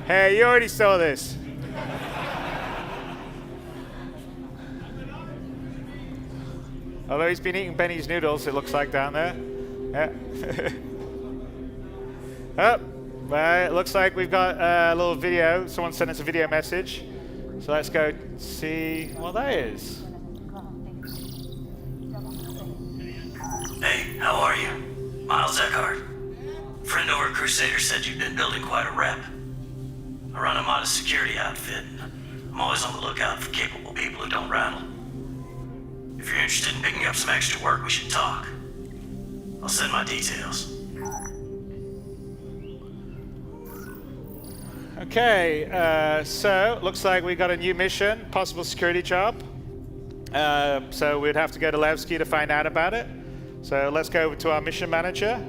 Hey, you already saw this. Although he's been eating Benny's noodles, it looks like down there. Yeah. Oh, well, it looks like we've got a little video. Someone sent us a video message. So let's go see what that is. Hey, how are you? Miles Eckhart. Friend over at Crusader said you've been building quite a rep. I run a modest security outfit. I'm always on the lookout for capable people who don't rattle. If you're interested in picking up some extra work, we should talk. I'll send my details. Okay, so looks like we got a new mission, possible security job. So we'd have to go to Levski to find out about it. So let's go over to our mission manager.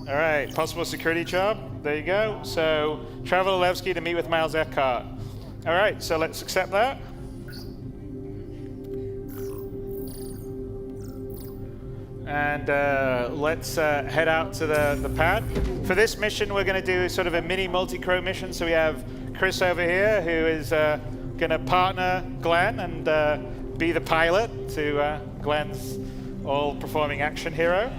All right, possible security job. There you go. So travel to Levski to meet with Miles Eckhart. All right, so let's accept that. And let's head out to the pad. For this mission, we're going to do sort of a mini multi-crew mission. So we have Chris over here, who is going to partner Glenn and be the pilot to Glenn's all-performing action hero.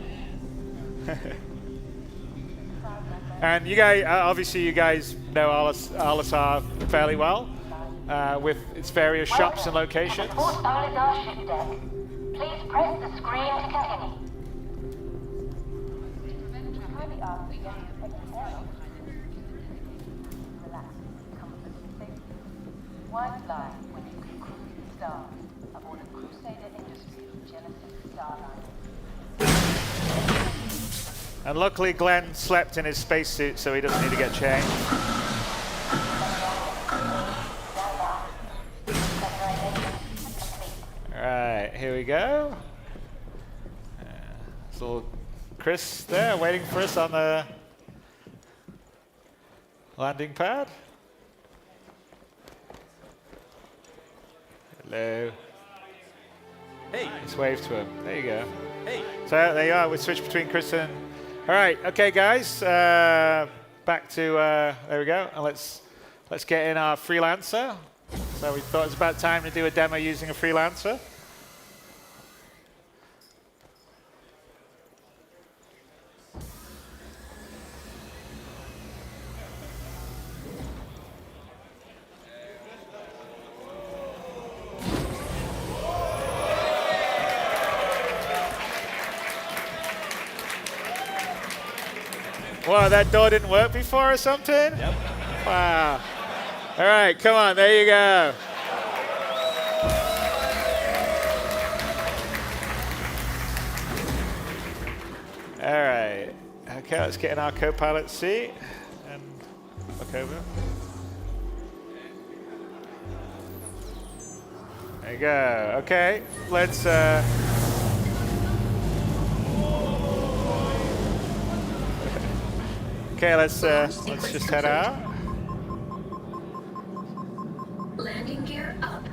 And you guys, obviously, you guys know Alisar fairly well with its various shops and locations. Please press the screen to continue. Wide line when you can cruise stars aboard a Crusader Industries Genesis Starline. And luckily, Glenn slept in his spacesuit, so he doesn't need to get changed. All right, here we go. So Chris there, waiting for us on the landing pad. Hello. Hey. Just wave to him. There you go. Hey. So there you are. We switch between Chris and. All right. Okay, guys. Back to there we go. And let's get in our freelancer. So we thought it was about time to do a demo using a freelancer. Wow, that door didn't work before or something? Yep. Wow. All right, come on, there you go. All right. Okay, let's get in our co-pilot seat and look over. There you go. Okay, let's okay, let's just head out. Landing gear up.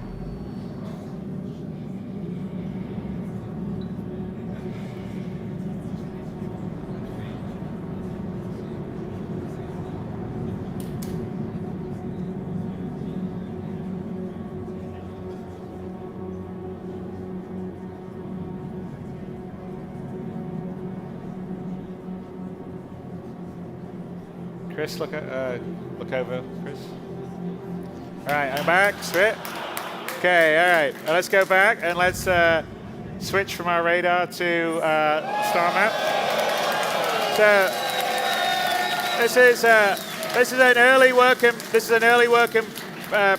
Chris, look over, Chris. All right, I'm back. Switch. Okay, all right. Now let's go back and let's switch from our radar to star map. So this is an early work in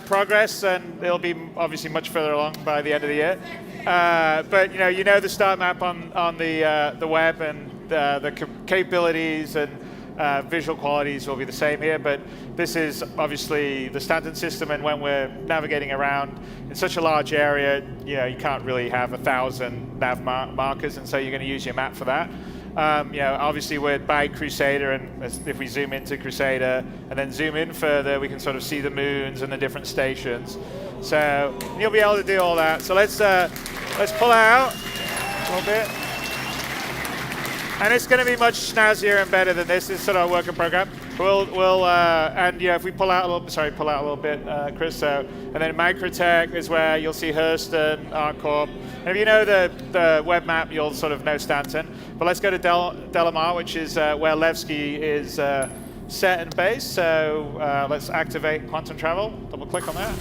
progress, and it'll be obviously much further along by the end of the year. But you know the star map on the web, and the capabilities and visual qualities will be the same here, but this is obviously the standard system, and when we're navigating around in such a large area, you can't really have 1,000 nav markers, and so you're going to use your map for that. Obviously we're by Crusader, and if we zoom into Crusader and then zoom in further, we can sort of see the moons and the different stations. So you'll be able to do all that. So let's pull out a little bit. And it's going to be much snazzier and better than this. It's sort of a work in program. And if we pull out a little bit, Chris. So, and then Microtech is where you'll see Hurston, ArcCorp. And if you know the web map, you'll sort of know Stanton. But let's go to Delamar, which is where Levski is set and base. So let's activate quantum travel. Double click on that.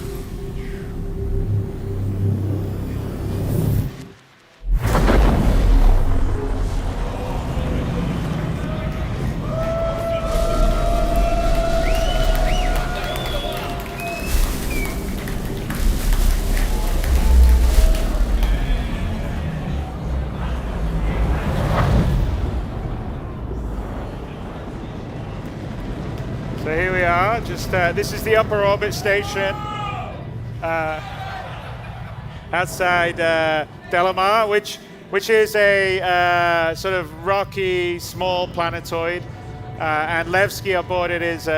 So here we are, this is the upper orbit station outside Delamar, which is a sort of rocky, small planetoid. And Levski on board it is,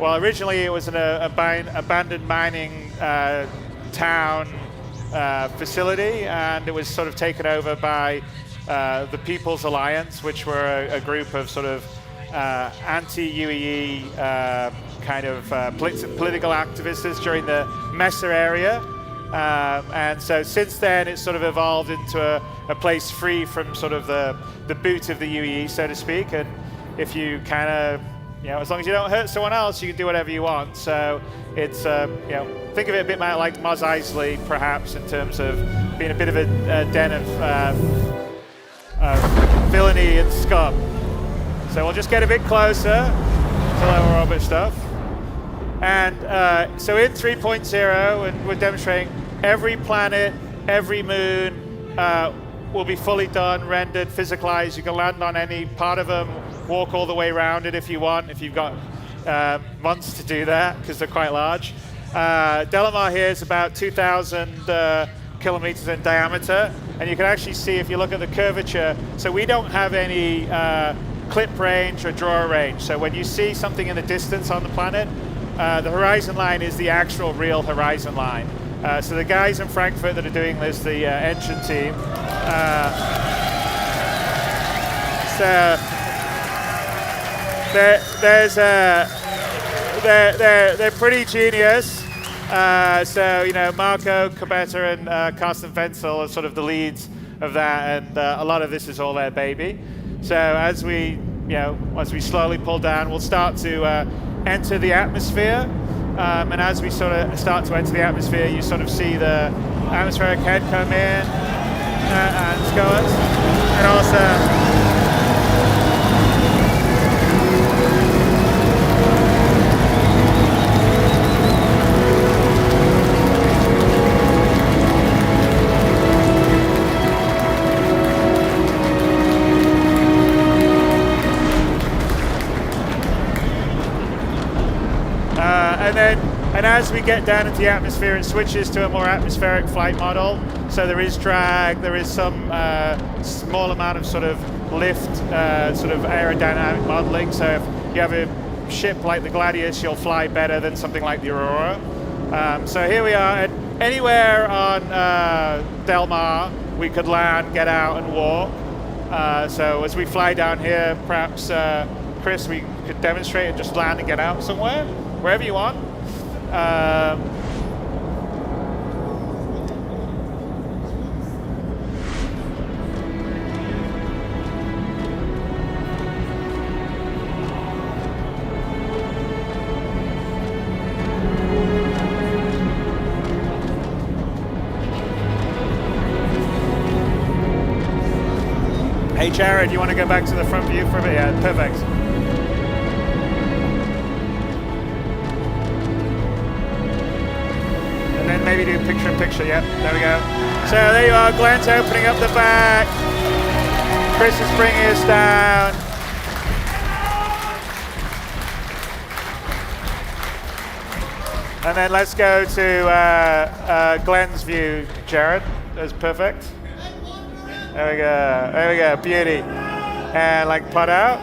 originally it was an abandoned mining town facility, and it was sort of taken over by the People's Alliance, which were a group of sort of anti-UEE kind of political activists during the Messer area. And so since then, it's sort of evolved into a place free from sort of the boot of the UEE, so to speak. And if you kind of, as long as you don't hurt someone else, you can do whatever you want. So it's, think of it a bit like Mos Eisley, perhaps, in terms of being a bit of a den of villainy and scum. So we'll just get a bit closer to lower orbit stuff. And so in 3.0, and we're demonstrating every planet, every moon will be fully done, rendered, physicalized. You can land on any part of them, walk all the way around it if you want, if you've got months to do that, because they're quite large. Delamar here is about 2,000 kilometers in diameter. And you can actually see, if you look at the curvature, so we don't have any clip range or draw range. So when you see something in the distance on the planet, the horizon line is the actual real horizon line. So the guys in Frankfurt that are doing this, the engine team, so they're pretty genius. So Marco Cabetta and Carsten Wenzel are sort of the leads of that, and a lot of this is all their baby. So as we slowly pull down, we'll start to enter the atmosphere. And as we sort of start to enter the atmosphere, you sort of see the atmospheric head come in and go us. And also, and as we get down into the atmosphere, it switches to a more atmospheric flight model. So there is drag, there is some small amount of sort of lift, sort of aerodynamic modeling. So if you have a ship like the Gladius, you'll fly better than something like the Aurora. So here we are, and anywhere on Delamar, we could land, get out, and walk. So as we fly down here, perhaps, Chris, we could demonstrate and just land and get out somewhere, wherever you want. Hey Jared, you want to go back to the front view for a bit? Yeah, perfect. And then maybe do picture-in-picture, yep, there we go. So there you are, Glenn's opening up the back. Chris is bringing us down. And then let's go to Glenn's view, Jared. That's perfect. There we go, beauty. And like pot out.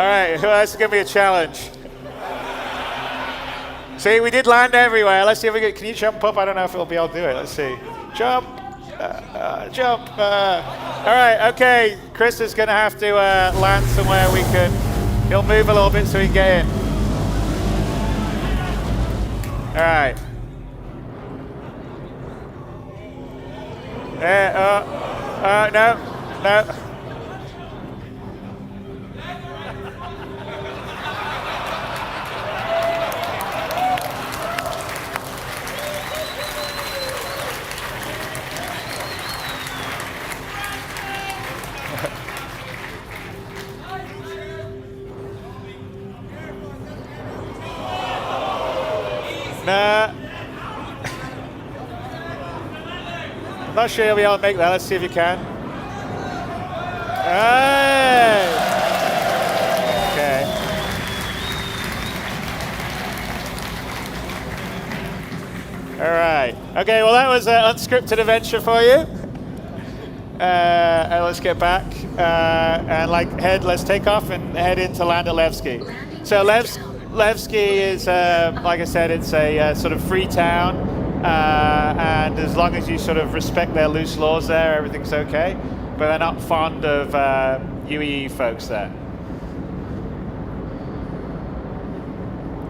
right, well, that's going to be a challenge. See, we did land everywhere. Let's see if we can you jump up? I don't know if we'll be able to do it. Let's see. Jump. Jump. All right, okay. Chris is going to have to land somewhere we can. He'll move a little bit so we can get in. All right. No. Nah. I'm not sure you'll be able to make that. Let's see if you can. Hey! Okay. All right. Okay, well, that was an unscripted adventure for you. And let's get back. And let's take off and head into land at Levski. So Levski is, like I said, it's a sort of free town, and as long as you sort of respect their loose laws there, everything's okay. But they're not fond of UEE folks there.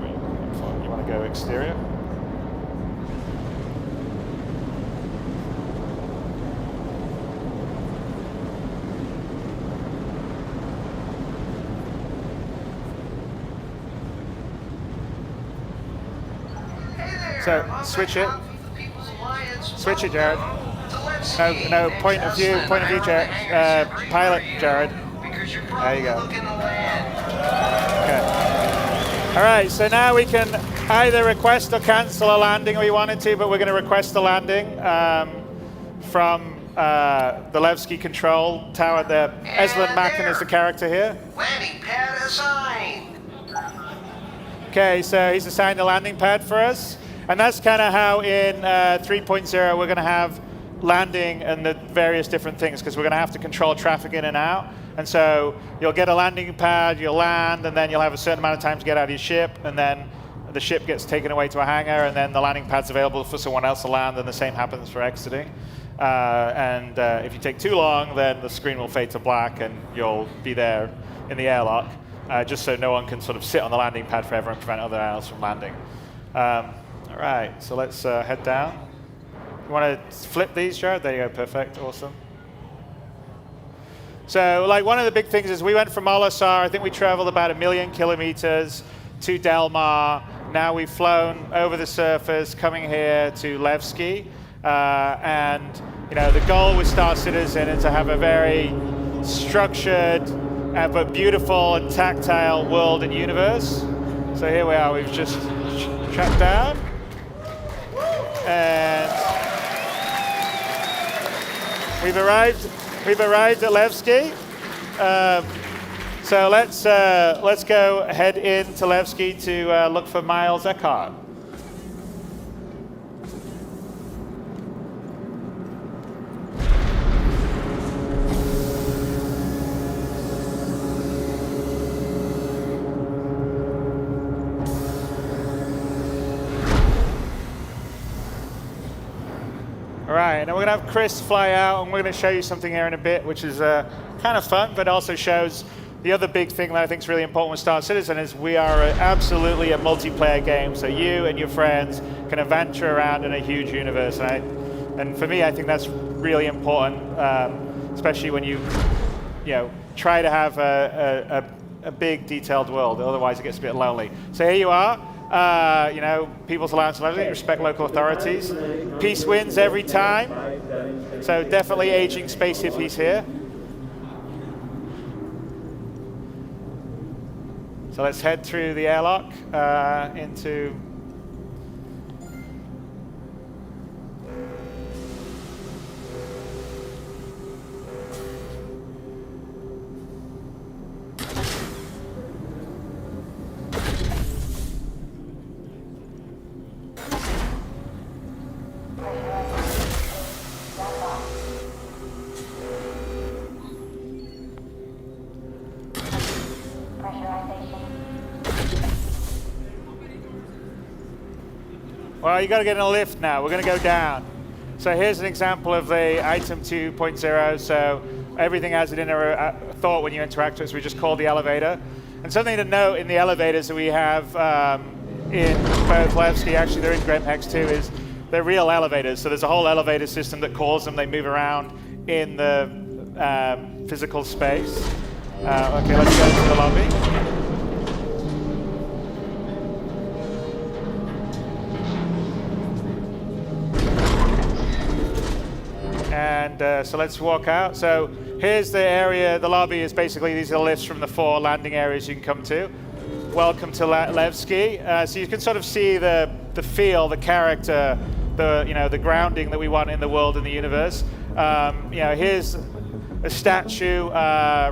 You want to go exterior? So switch it. Switch it, Jared. No, point of view, Jared. Pilot, Jared. There you go. Okay. All right, so now we can either request or cancel a landing if we wanted to, but we're going to request a landing from the Levski control tower there. Eslan Macken is the character here. Landing pad assigned. Okay, so he's assigned a landing pad for us. And that's kind of how in 3.0 we're going to have landing and the various different things, because we're going to have to control traffic in and out. And so you'll get a landing pad, you'll land, and then you'll have a certain amount of time to get out of your ship, and then the ship gets taken away to a hangar, and then the landing pad's available for someone else to land, and the same happens for exiting. If you take too long, then the screen will fade to black, and you'll be there in the airlock, just so no one can sort of sit on the landing pad forever and prevent other airlines from landing. All right, so let's head down. You want to flip these, Jared? There you go, perfect, awesome. So, one of the big things is we went from Olasar, I think we traveled about 1 million kilometers to Del Mar. Now we've flown over the surface, coming here to Levski. And, the goal with Star Citizen is to have a very structured but beautiful and tactile world and universe. So here we are, we've just tracked down. And we've arrived at Levski. So let's go head into Levski to look for Miles Eckhart. All right, and then we're going to have Chris fly out, and we're going to show you something here in a bit, which is kind of fun, but also shows the other big thing that I think is really important with Star Citizen is we are absolutely a multiplayer game, so you and your friends can adventure around in a huge universe. And for me, I think that's really important, especially when you try to have a big, detailed world. Otherwise, it gets a bit lonely. So here you are. People's Alliance and everything, respect local authorities. Peace wins every time. So definitely aging space hippies here. So let's head through the airlock into... Pressure Well, you got to get in a lift now. We're going to go down. So here's an example of the item 2.0. So everything has an inner thought when you interact with it. So we just call the elevator. And something to note in the elevators that we have in both Levski, actually they're in GremHex too, is they're real elevators. So there's a whole elevator system that calls them. They move around in the physical space. Okay, let's go to the lobby. And so let's walk out. So here's the area, the lobby is basically, these are the lifts from the 4 landing areas you can come to. Welcome to Levski. So you can sort of see the feel, the character, the grounding that we want in the world and the universe. Here's a statue.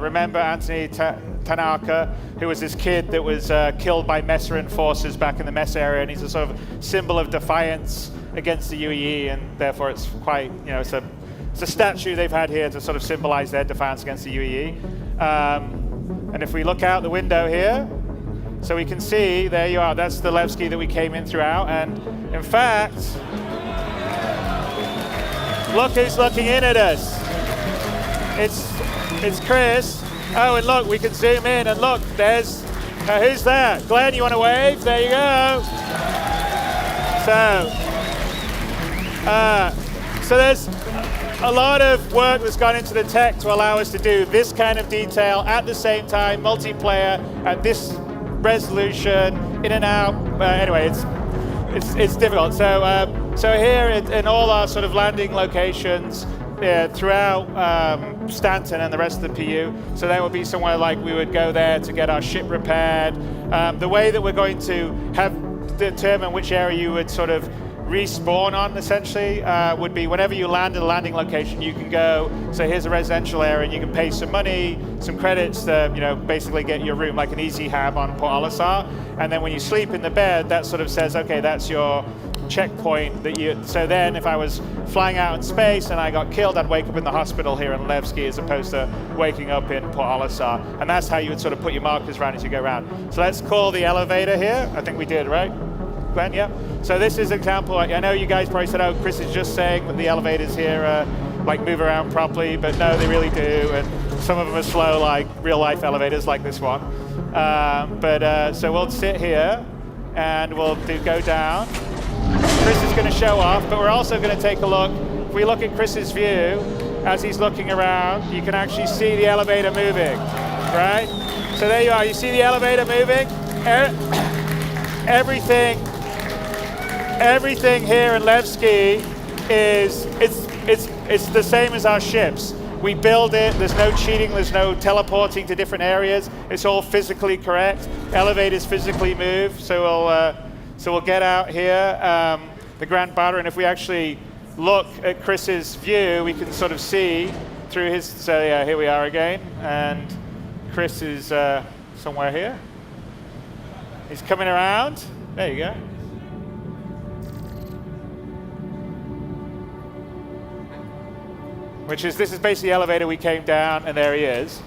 Remember Anthony Tanaka, who was this kid that was killed by Messerin forces back in the Mess area, and he's a sort of symbol of defiance against the UEE, and therefore it's quite, it's a statue they've had here to sort of symbolize their defiance against the UEE. And if we look out the window here, so we can see, there you are, that's the Levski that we came in throughout. And in fact, look who's looking in at us. It's Chris. Oh, and look, we can zoom in and look, there's, who's that? Glenn, you want to wave? There you go. So there's a lot of work that's gone into the tech to allow us to do this kind of detail at the same time, multiplayer, at this resolution, in and out. Anyway, it's difficult. So here in all our sort of landing locations throughout Stanton and the rest of the PU, so there would be somewhere like we would go there to get our ship repaired. The way that we're going to determine which area you would sort of respawn on, essentially, would be whenever you land at a landing location, you can go, so here's a residential area, and you can pay some money, some credits to, basically get your room, like an easy hab on Port Olisar. And then when you sleep in the bed, that sort of says, okay, that's your checkpoint that you, so then if I was flying out in space and I got killed, I'd wake up in the hospital here in Levski as opposed to waking up in Port Olisar. And that's how you would sort of put your markers around as you go around. So let's call the elevator here. I think we did, right? Glenn, yeah. So this is an example. I know you guys probably said, oh, Chris is just saying that the elevators here move around properly, but no, they really do. And some of them are slow, like real life elevators like this one. So we'll sit here and we'll go down. Chris is going to show off, but we're also going to take a look. If we look at Chris's view, as he's looking around, you can actually see the elevator moving, right? So there you are. You see the elevator moving? Everything here in Levski it's the same as our ships. We build it. There's no cheating. There's no teleporting to different areas. It's all physically correct. Elevators physically move. So we'll get out here, the Grand Barter, and if we actually look at Chris's view, we can sort of see through his. So yeah, here we are again, and Chris is somewhere here. He's coming around. There you go. This is basically the elevator we came down, and there he is.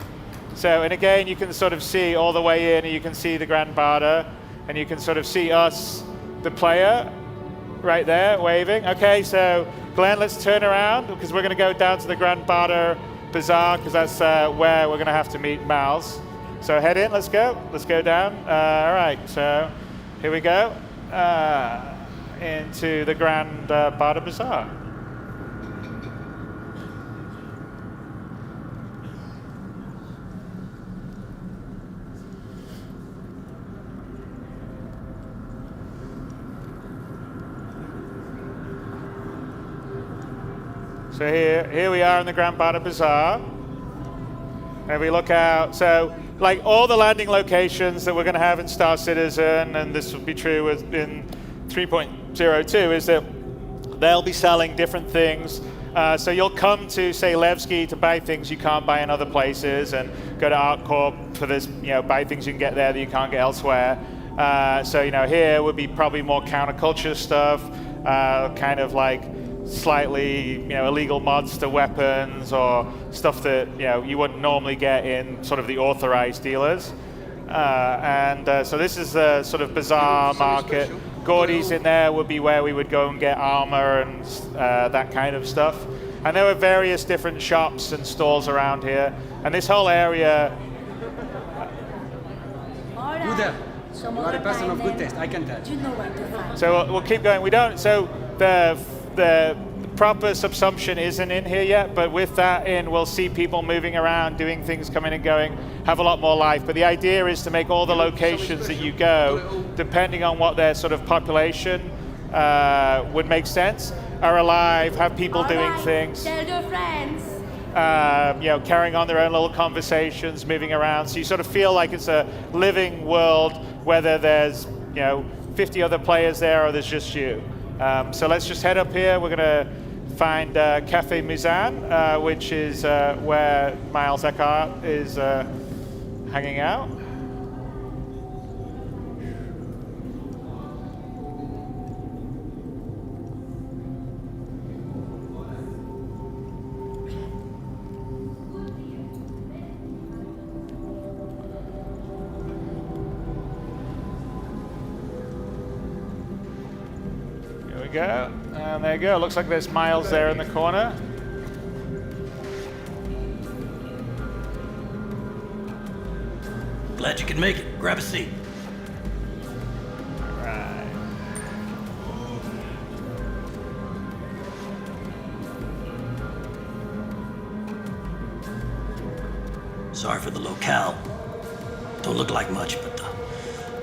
So, and again, you can sort of see all the way in, and you can see the Grand Barter, and you can sort of see us, the player, right there, waving. Okay, so Glenn, let's turn around, because we're going to go down to the Grand Barter Bazaar, because that's where we're going to have to meet Miles. So head in, let's go down. All right, so here we go, into the Grand Barter Bazaar. So here we are in the Grand Barter Bazaar. And we look out, so like all the landing locations that we're going to have in Star Citizen, and this will be true in 3.02, is that they'll be selling different things. So you'll come to, say, Levski to buy things you can't buy in other places, and go to ArtCorp for this, buy things you can get there that you can't get elsewhere. So here would be probably more counterculture stuff, kind of like slightly illegal mods to weapons or stuff that you wouldn't normally get in sort of the authorized dealers. So this is the sort of bazaar market. Gordy's in there would be where we would go and get armor and that kind of stuff. And there were various different shops and stores around here. And this whole area... You there? You are a person of good taste, I can tell. So we'll keep going. We don't... So the proper subsumption isn't in here yet, but with that in, we'll see people moving around, doing things, coming and going, have a lot more life. But the idea is to make all the locations that you go, depending on what their sort of population would make sense, are alive, have people doing things. Tell your friends. You know, carrying on their own little conversations, moving around. So you sort of feel like it's a living world, whether there's, you know, 50 other players there or there's just you. So let's just head up here. We're going to find Cafe Muzan, which is where Miles Eckhart is hanging out. Go, and there you go. Looks like there's Miles there in the corner. Glad you could make it. Grab a seat. All right. Sorry for the locale. Don't look like much, but the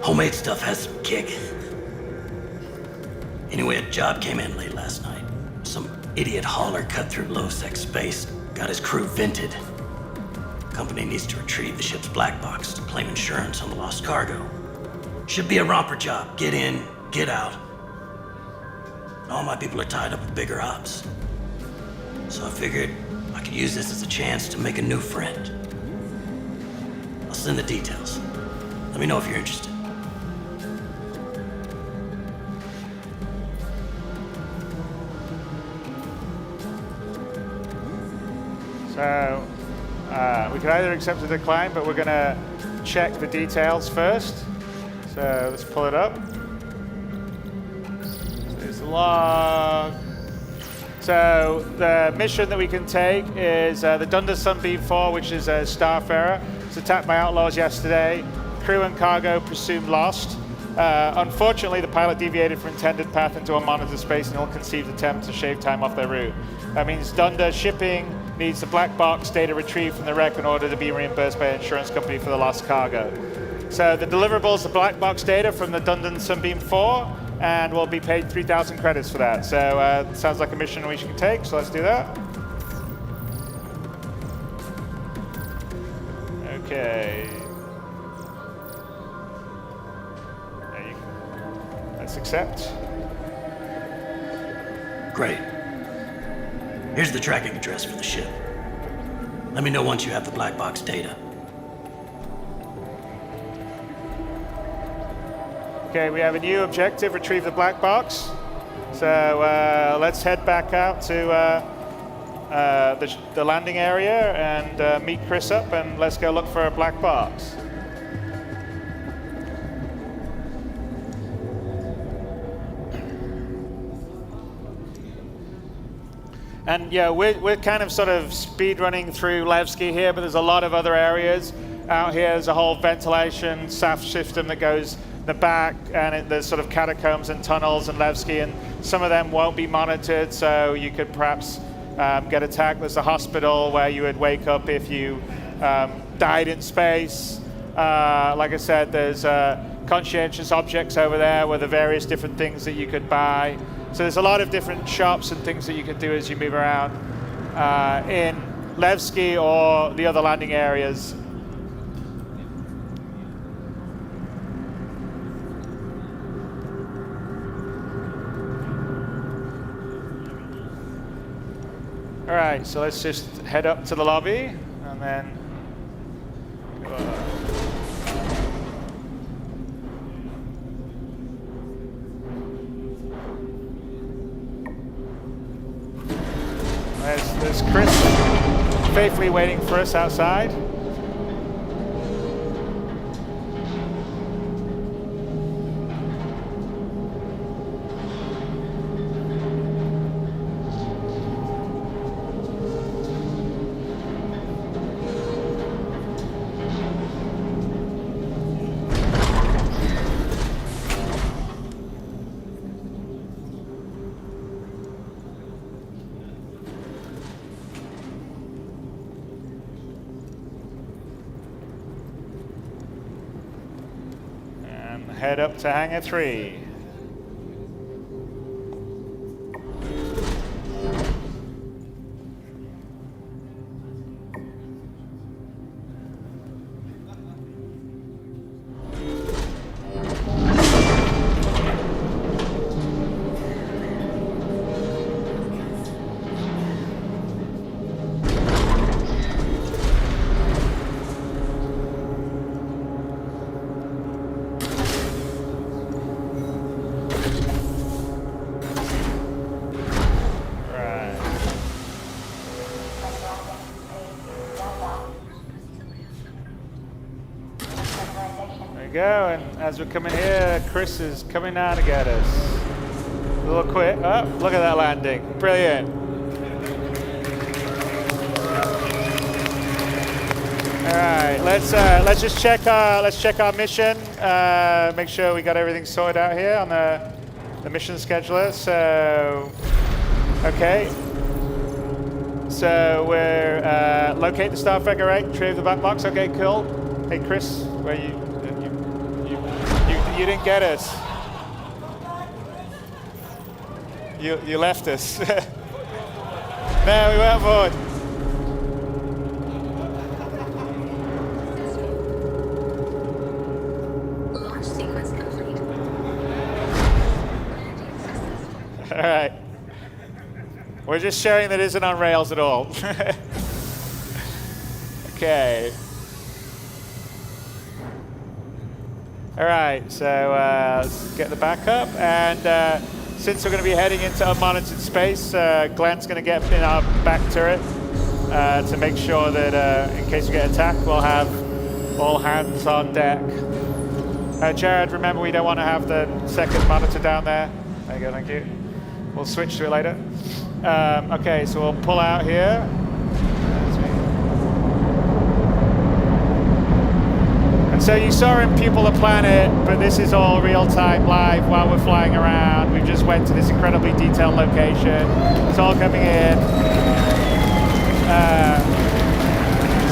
homemade stuff has some kick. Anyway, a job came in late last night. Some idiot hauler cut through low-sec space, got his crew vented. Company needs to retrieve the ship's black box to claim insurance on the lost cargo. Should be a romper job. Get in, get out. All my people are tied up with bigger ops. So I figured I could use this as a chance to make a new friend. I'll send the details. Let me know if you're interested. So we can either accept or decline, but we're going to check the details first. So let's pull it up. So there's the log. So the mission that we can take is the Dunder Sunbeam 4, which is a starfarer. It's attacked by outlaws yesterday. Crew and cargo presumed lost. Unfortunately, the pilot deviated from intended path into unmonitored space in an ill-conceived attempt to shave time off their route. That means Dunder Shipping needs the black box data retrieved from the wreck in order to be reimbursed by an insurance company for the lost cargo. So the deliverables, the black box data from the Dunder Sunbeam 4, and we'll be paid 3,000 credits for that. So sounds like a mission we should take, so let's do that. Okay. Let's accept. Great. Here's the tracking address for the ship. Let me know once you have the black box data. Okay, we have a new objective, retrieve the black box. So let's head back out to the landing area and meet Chris up, and let's go look for a black box. And yeah, we're kind of sort of speed running through Levski here, but there's a lot of other areas out here. There's a whole ventilation SAF system that goes in the back, and there's sort of catacombs and tunnels in Levski, and some of them won't be monitored, so you could perhaps get attacked. There's a hospital where you would wake up if you died in space. Like I said, there's conscientious objects over there with the various different things that you could buy. So there's a lot of different shops and things that you can do as you move around in Levski or the other landing areas. All right, so let's just head up to the lobby and then there's Chris faithfully waiting for us outside. head up to Hangar 3. Go, and as we're coming here, Chris is coming down to get us. A little quick. Oh, look at that landing! Brilliant. All right, let's just check our mission. Make sure we got everything sorted out here on the mission scheduler. So, okay. So we're locate the star figure, right? Retrieve the black box. Okay, cool. Hey, Chris, where are you? You didn't get us. You left us. No, we weren't bored. Launch sequence complete. All right. We're just showing that isn't on rails at all. Okay. All right, so let's get the backup, and since we're going to be heading into unmonitored space, Glenn's going to get in our back turret to make sure that in case we get attacked, we'll have all hands on deck. Jared, remember we don't want to have the second monitor down there. There you go, thank you. We'll switch to it later. Okay, so we'll pull out here. And so you saw in People the Planet, but this is all real-time live while we're flying around. We just went to this incredibly detailed location. It's all coming in.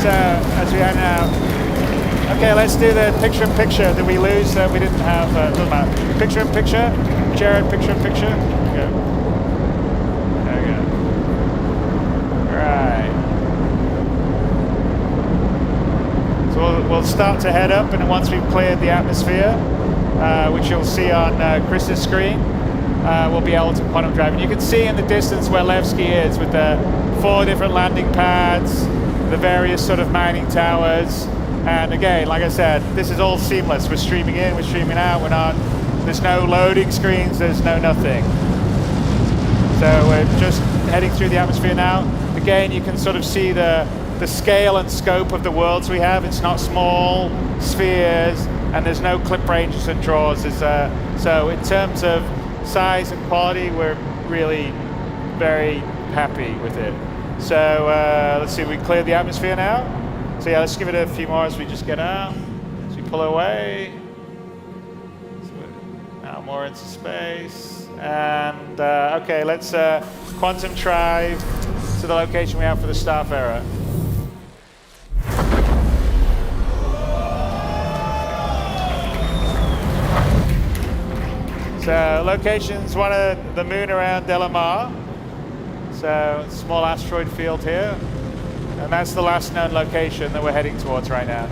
So as we are now, okay, let's do the picture-in-picture. Did we lose? We didn't have, doesn't matter. Picture-in-picture. Jared, picture-in-picture. There we go. Right. So we'll start to head up, and once we've cleared the atmosphere, which you'll see on Chris's screen, we'll be able to quantum drive. And you can see in the distance where Levski is with the 4 different landing pads, the various sort of mining towers. And again, like I said, this is all seamless. We're streaming in, we're streaming out, there's no loading screens, there's no nothing. So we're just heading through the atmosphere now. Again, you can sort of see the scale and scope of the worlds we have. It's not small spheres, and there's no clip ranges and draws. So in terms of size and quality, we're really very happy with it. So let's see, we cleared the atmosphere now. So yeah, let's give it a few more as we just get out. As we pull away. So now more into space. And okay, let's quantum drive to the location we have for the Starfarer. So location's one of the moon around Delamar. So small asteroid field here. And that's the last known location that we're heading towards right now.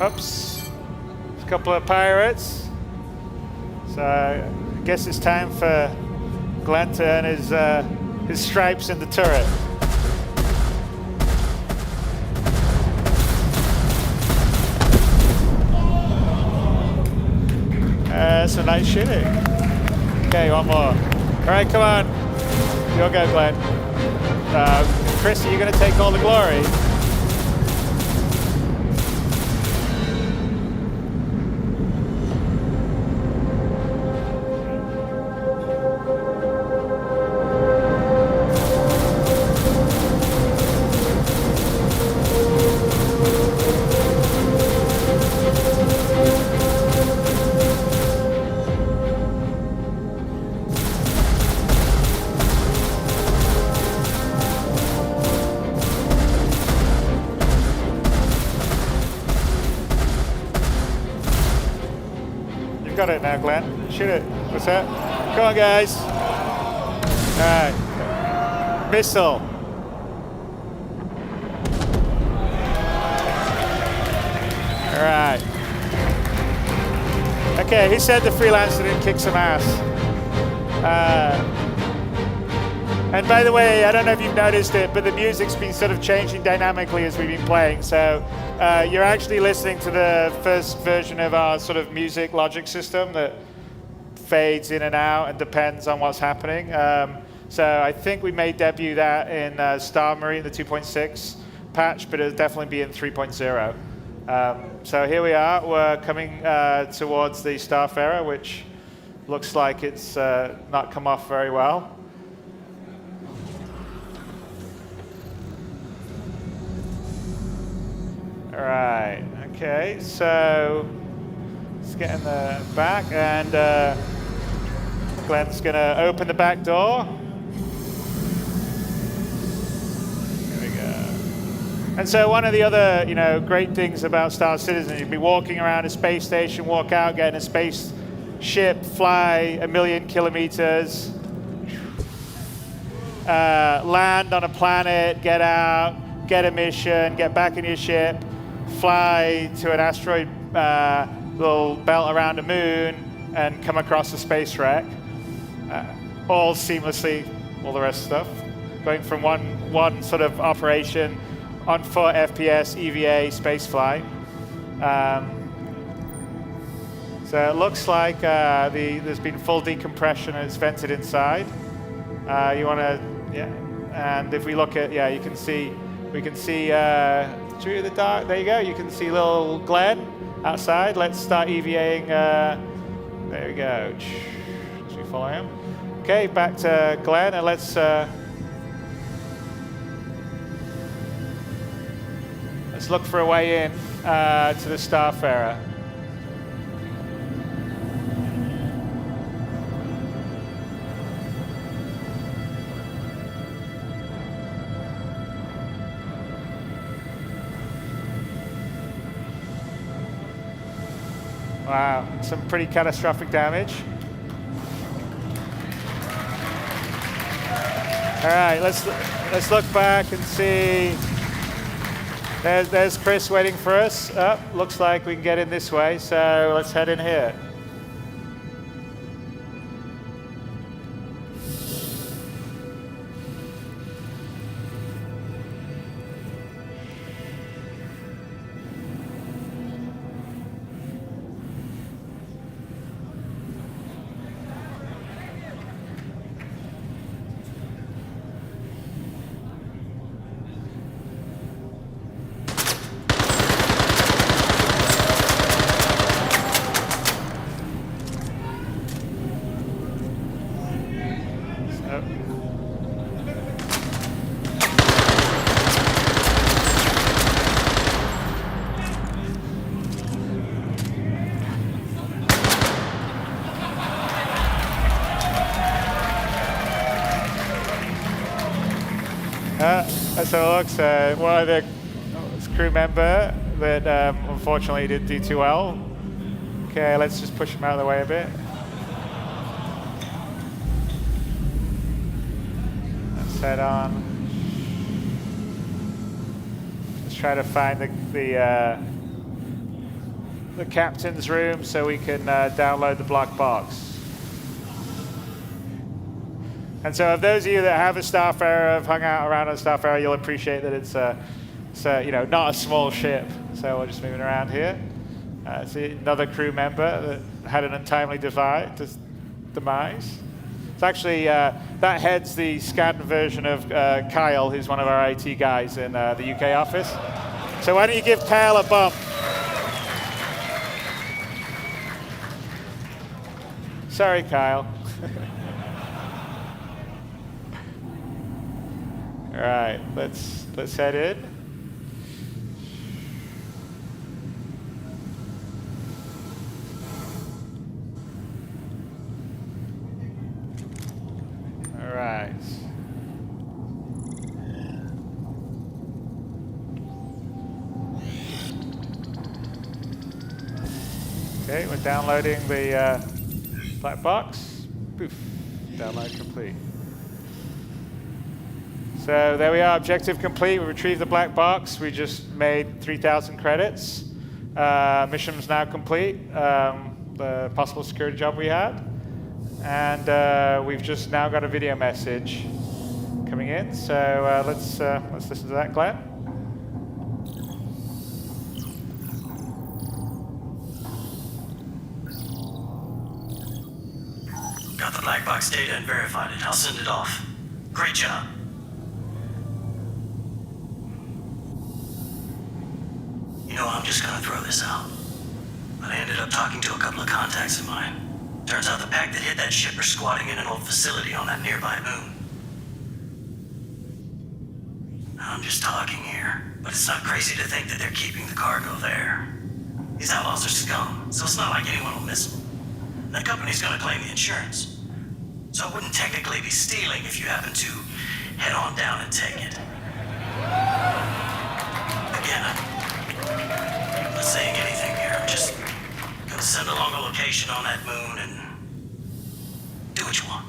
Oops, a couple of pirates. So I guess it's time for Glenn to earn his stripes in the turret. Some nice shooting. Okay, one more. All right, come on. You'll go, Glenn. Chris, are you going to take all the glory? on, Glenn. Shoot it. What's that? Come on, guys. All right. Missile. All right. Okay, who said the freelancer didn't kick some ass? And by the way, I don't know if you've noticed it, but the music's been sort of changing dynamically as we've been playing. So you're actually listening to the first version of our sort of music logic system that fades in and out and depends on what's happening. So I think we may debut that in Star Marine, the 2.6 patch, but it'll definitely be in 3.0. So here we are. We're coming towards the Starfarer, which looks like it's not come off very well. All right. Okay. So let's get in the back, and Glenn's going to open the back door. And so one of the other, great things about Star Citizen, you'd be walking around a space station, walk out, get in a spaceship, fly 1,000,000 kilometers, land on a planet, get out, get a mission, get back in your ship, fly to an asteroid little belt around the moon, and come across a space wreck, all seamlessly, all the rest of stuff, going from one sort of operation on foot, FPS, EVA, spaceflight. So it looks like there's been full decompression and it's vented inside. You want to, yeah. And if we look at, yeah, we can see through the dark. There you go. You can see little Glenn outside. Let's start EVAing. There we go. Should we follow him? Okay, back to Glenn, and let's look for a way in to the Starfarer. Wow, some pretty catastrophic damage. All right, let's look back and see. There's Chris waiting for us. Looks like we can get in this way, so let's head in here. So it looks, one of the crew member that unfortunately didn't do too well. Okay, let's just push him out of the way a bit. Let's head on. Let's try to find the captain's room so we can download the block box. And so, of those of you that have a Starfarer, have hung out around a Starfarer, you'll appreciate that it's not a small ship. So we're just moving around here. See another crew member that had an untimely demise. It's actually that heads the scan version of Kyle, who's one of our IT guys in the UK office. So why don't you give Kyle a bump? Sorry, Kyle. All right, let's head in. All right. Okay, we're downloading the Black box. Poof. Download complete. So there we are, objective complete. We retrieved the black box. We just made 3,000 credits. Mission's now complete. The possible security job we had. And we've just now got a video message coming in. So let's listen to that, Glenn. Got the black box data and verified it. I'll send it off. Great job. You know, I'm just gonna throw this out. But I ended up talking to a couple of contacts of mine. Turns out the pack that hit that ship are squatting in an old facility on that nearby moon. I'm just talking here, but it's not crazy to think that they're keeping the cargo there. These outlaws are scum, so it's not like anyone will miss them. That company's gonna claim the insurance. So it wouldn't technically be stealing if you happen to head on down and take it. Again, I'm not saying anything here. I'm just gonna send along a location on that moon and do what you want.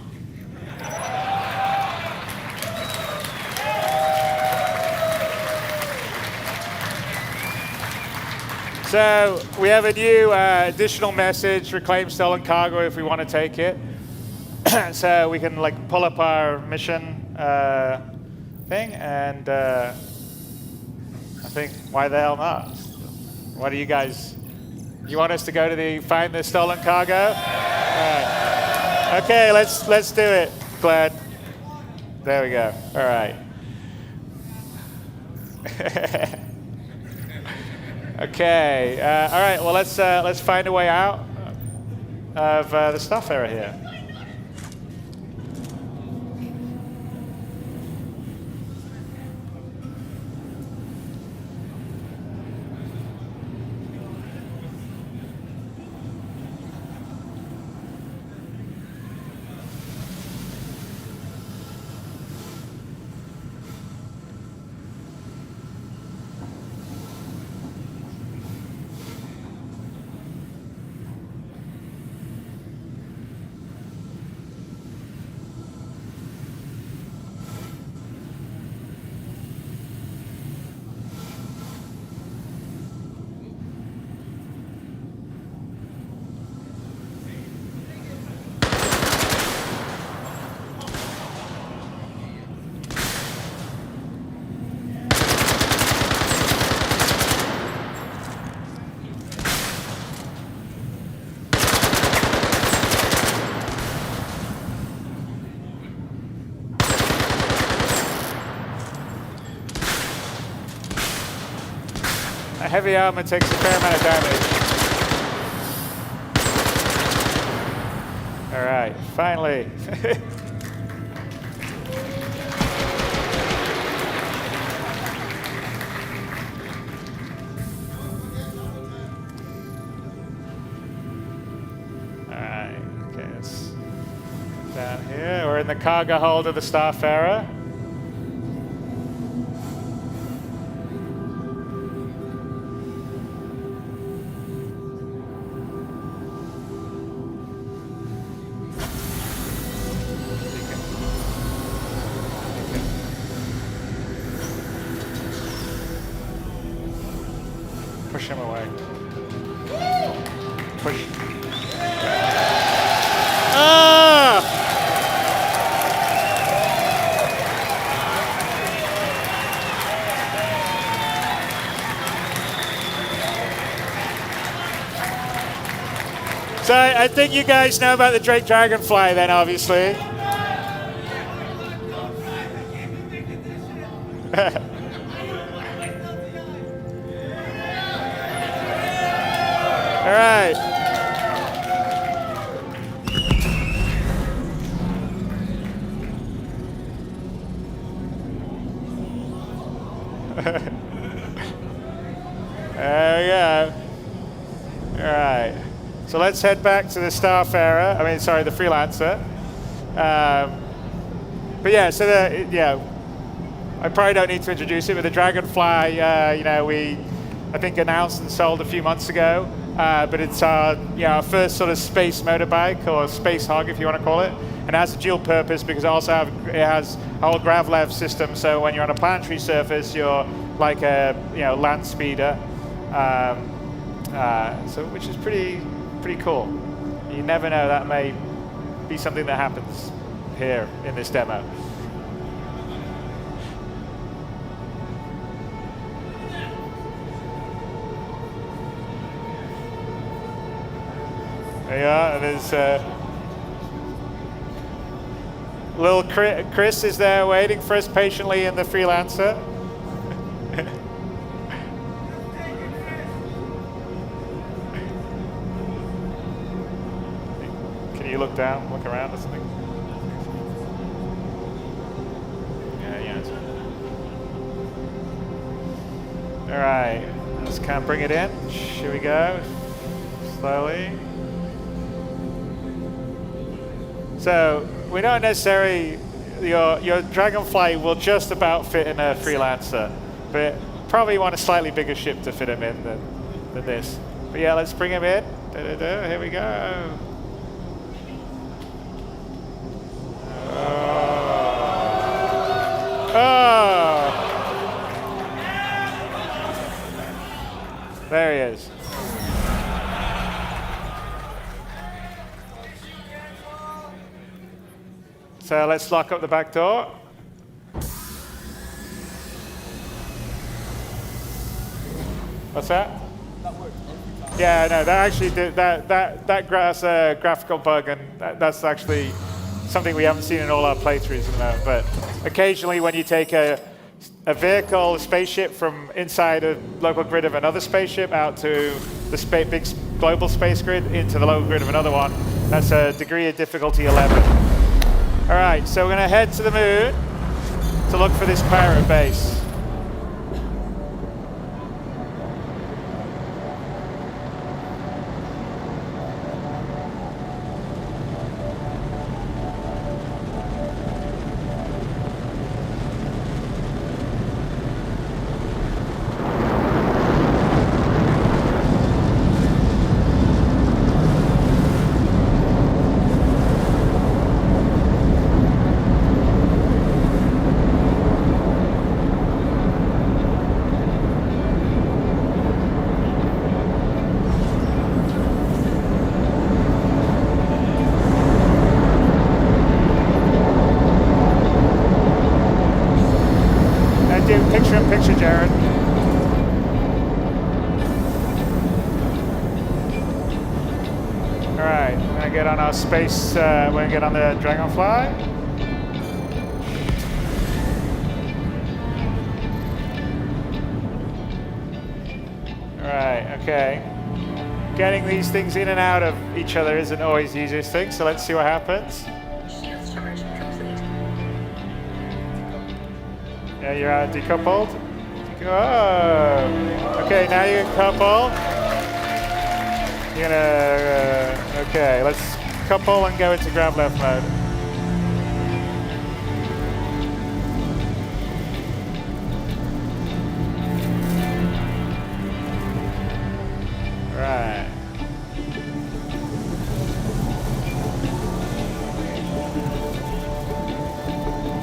So we have a new additional message, reclaim stolen cargo if we want to take it. So we can like pull up our mission thing, and I think why the hell not? What do you guys? You want us to go to find the stolen cargo? Right. Okay, let's do it, Glenn. There we go. All right. Okay. All right. Well, let's find a way out of the stuff area here. Heavy armor takes a fair amount of damage. All right, finally. All right, okay, it's down here. We're in the cargo hold of the Starfarer. Push him away. Push. Ah! So I think you guys know about the Drake Dragonfly then, obviously. All right. There we go. All right. So let's head back to the Starfarer. I mean, sorry, the Freelancer. But yeah, so I probably don't need to introduce it, but the Dragonfly, you know, we I think announced and sold a few months ago. but it's our first sort of space motorbike, or space hog if you want to call it. And it has a dual purpose because it has a whole gravlev system, so when you're on a planetary surface, you're like a land speeder, which is pretty cool. You never know, that may be something that happens here in this demo. There you are, and there's little Chris is there waiting for us patiently in the Freelancer. Can you look down, look around or something? Yeah. All right, let's kind of bring it in. Here we go, slowly. So we don't necessarily, your Dragonfly will just about fit in a Freelancer, but probably want a slightly bigger ship to fit him in than this. But yeah, let's bring him in. Here we go. Oh. There he is. So let's lock up the back door. What's that? That worked. Yeah, no, that actually did that's a graphical bug, and that's actually something we haven't seen in all our playthroughs at the moment. But occasionally, when you take a vehicle, a spaceship, from inside a local grid of another spaceship out to the big global space grid into the local grid of another one, that's a degree of difficulty 11. All right, so we're going to head to the moon to look for this pirate base. Picture, Jared. All right, we're gonna get on our space. We're gonna get on the Dragonfly. All right, okay. Getting these things in and out of each other isn't always the easiest thing, so let's see what happens. Shield charge complete. Yeah, you're decoupled. Oh, okay, now you can couple. You're gonna, okay, let's couple and go into grab left mode. Right.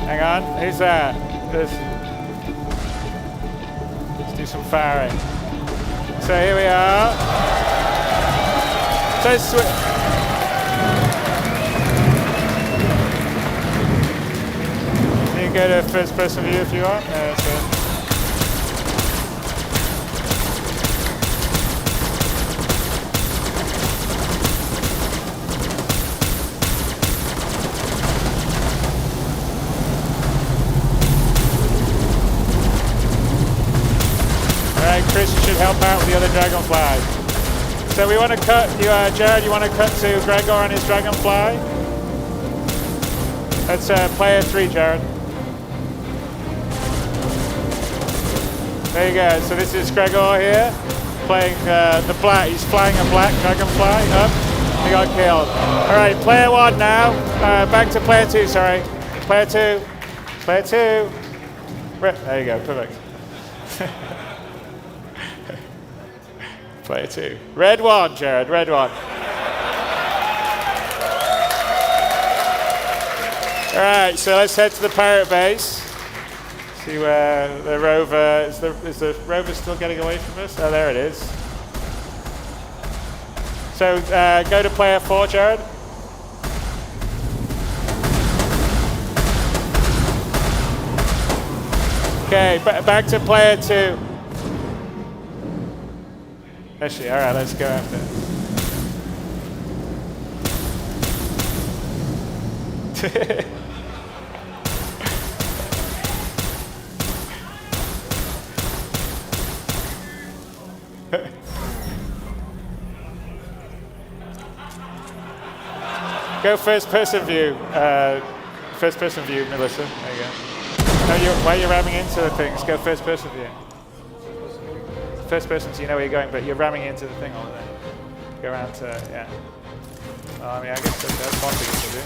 Hang on, who's that? Let's do some firing. So here we are. So you can go to first person view if you want. Chris, you should help out with the other Dragonflies. So we want to cut, Jared, you want to cut to Gregor on his Dragonfly? That's player 3, Jared. There you go, so this is Gregor here, playing the black, he's flying a black Dragonfly up, he got killed. All right, player 1 now, back to player 2, sorry. Player 2, player 2. There you go, perfect. Player 2. Red 1, Jared, red 1. All right, so let's head to the pirate base. See where the rover is. Is the rover still getting away from us? Oh, there it is. So go to player 4, Jared. Okay, back to player 2. Actually, all right, let's go after it. Go first person view. First person view, Melissa. There you go. No, why are you ramming into the things? Go first person view. First person, so you know where you're going, but you're ramming into the thing all the time. Go around to, yeah. Well, I mean, I guess that's one thing to do.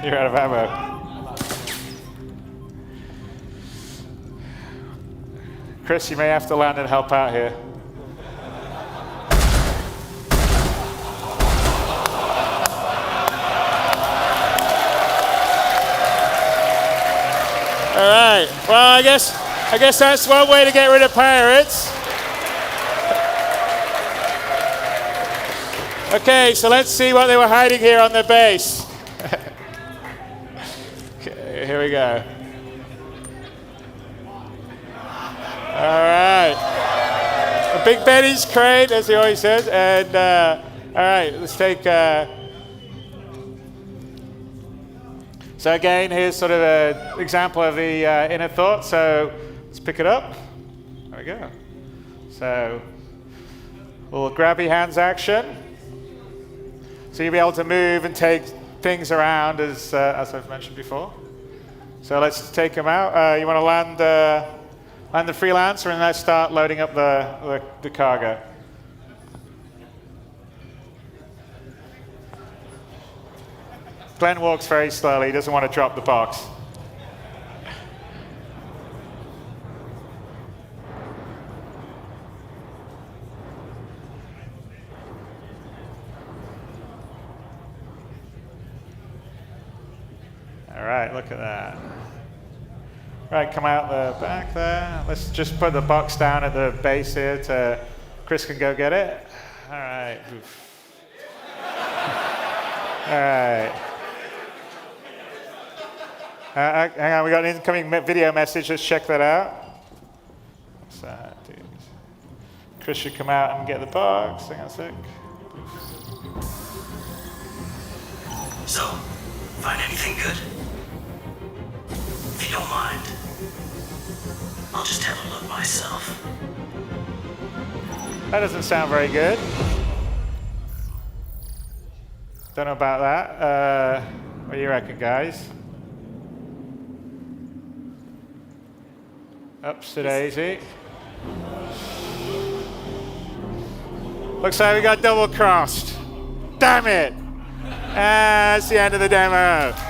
You're out of ammo. Chris, you may have to land and help out here. All right. Well, I guess that's one way to get rid of pirates. Okay, so let's see what they were hiding here on the base. Okay, here we go. All right. A Big Benny's crate, as he always says. And all right, let's take. So again, here's sort of an example of the inner thought. So let's pick it up. There we go. So a little grabby hands action. So you'll be able to move and take things around, as I've mentioned before. So let's take them out. You want to land the freelancer, and let's start loading up the cargo. Glenn walks very slowly. He doesn't want to drop the box. All right, look at that. Right, come out the back there. Let's just put the box down at the base here to Chris can go get it. All right. Oof. All right. Hang on, we got an incoming video message. Let's check that out. What's that, dude? Chris should come out and get the box. Hang on a sec. So, find anything good? If you don't mind, I'll just have a look myself. That doesn't sound very good. Don't know about that. What do you reckon, guys? Ups to daisy. Looks like we got double crossed. Damn it! That's the end of the demo.